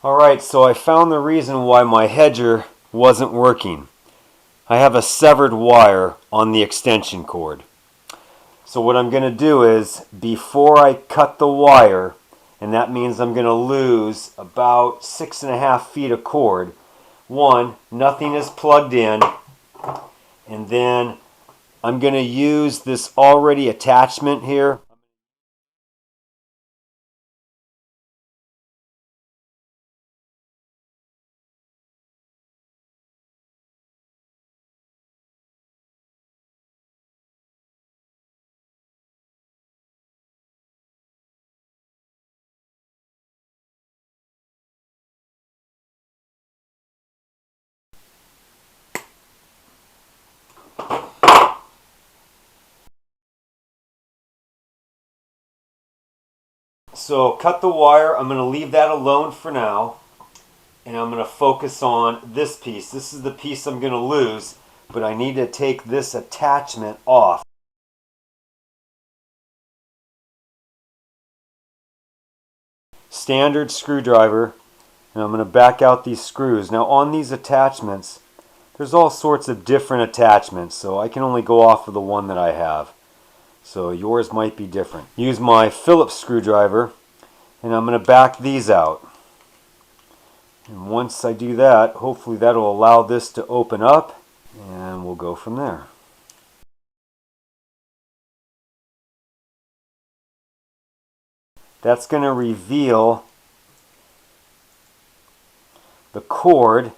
Alright, so I found the reason why my hedger wasn't working. I have a severed wire on the extension cord. So what I'm going to do is, before I cut the wire, and that means I'm going to lose about 6.5 feet of cord, one, nothing is plugged in, and then I'm going to use this already attachment here. So cut the wire. I'm going to leave that alone for now, and I'm going to focus on this piece. This is the piece I'm going to lose, but I need to take this attachment off. Standard screwdriver, and I'm going to back out these screws. Now on these attachments, there's all sorts of different attachments, so I can only go off of the one that I have. So yours might be different. Use my Phillips screwdriver, and I'm going to back these out. And once I do that, hopefully that'll allow this to open up, and we'll go from there. That's going to reveal the cord,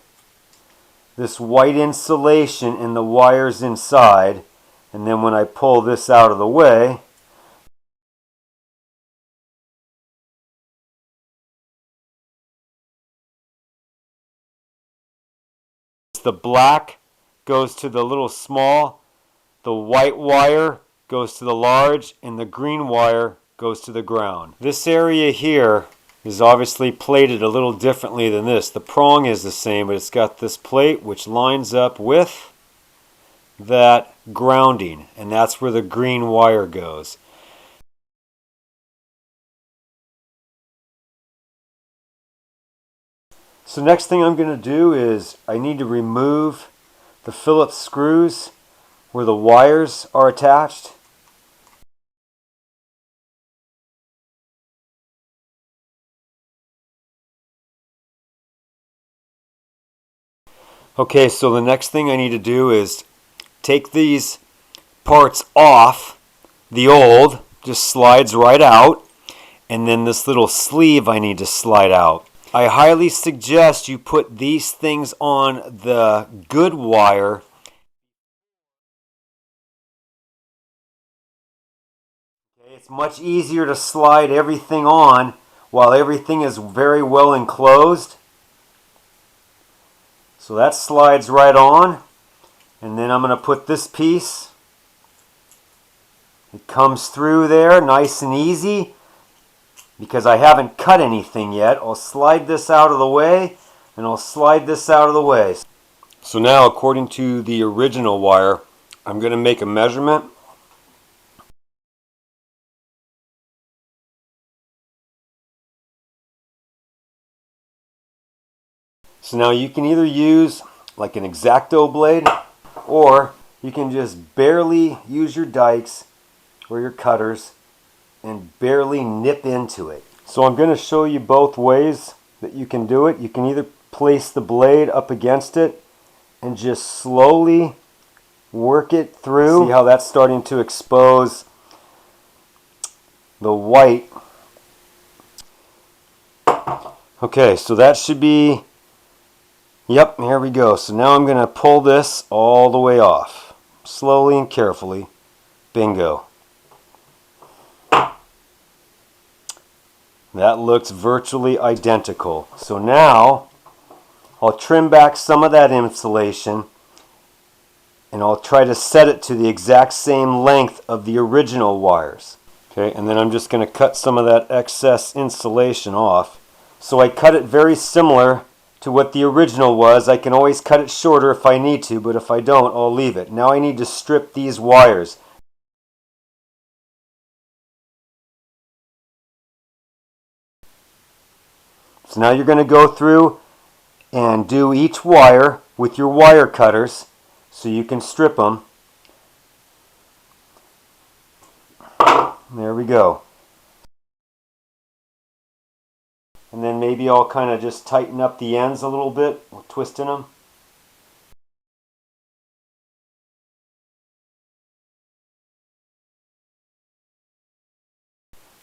this white insulation, and the wires inside. And then when I pull this out of the way, the black goes to the little small, the white wire goes to the large, and the green wire goes to the ground. This area here is obviously plated a little differently than this. The prong is the same, but it's got this plate which lines up with that grounding, and that's where the green wire goes. So next thing I'm going to do is I need to remove the Phillips screws where the wires are attached. Okay, so the next thing I need to do is take these parts off. The old just slides right out, and then this little sleeve I need to slide out. I highly suggest you put these things on the good wire. Okay, it's much easier to slide everything on while everything is very well enclosed. So that slides right on, and then I'm going to put this piece. It comes through there nice and easy. Because I haven't cut anything yet, I'll slide this out of the way, and I'll slide this out of the way. So now, according to the original wire, I'm going to make a measurement. So now you can either use like an X-Acto blade, or you can just barely use your dikes or your cutters and barely nip into it. So I'm going to show you both ways that you can do it. You can either place the blade up against it and just slowly work it through. See how that's starting to expose the white. Okay, so that should be, yep, here we go. So now I'm going to pull this all the way off, slowly and carefully. Bingo. That looks virtually identical. So now I'll trim back some of that insulation, and I'll try to set it to the exact same length of the original wires. Okay, and then I'm just going to cut some of that excess insulation off. So I cut it very similar to what the original was. I can always cut it shorter if I need to, but if I don't, I'll leave it. Now I need to strip these wires. So now you're going to go through and do each wire with your wire cutters so you can strip them. There we go. And then maybe I'll kind of just tighten up the ends a little bit, twisting them.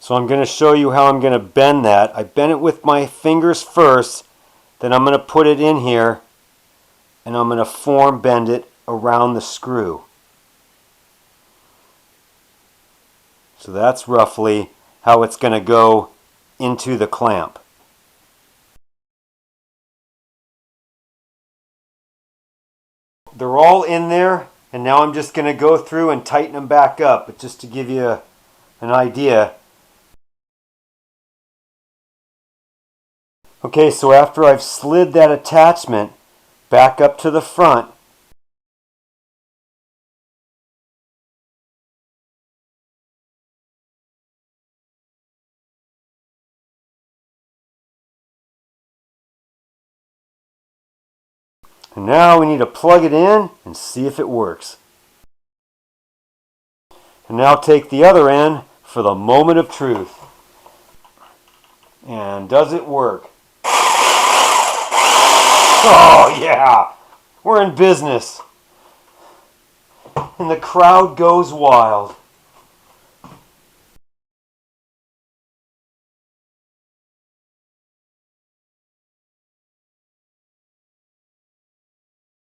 So I'm going to show you how I'm going to bend that. I bend it with my fingers first, then I'm going to put it in here and I'm going to form bend it around the screw. So that's roughly how it's going to go into the clamp. They're all in there, and now I'm just going to go through and tighten them back up, but just to give you an idea. Okay, so after I've slid that attachment back up to the front, and now we need to plug it in and see if it works. And now take the other end for the moment of truth. And does it work? Oh yeah! We're in business. And the crowd goes wild.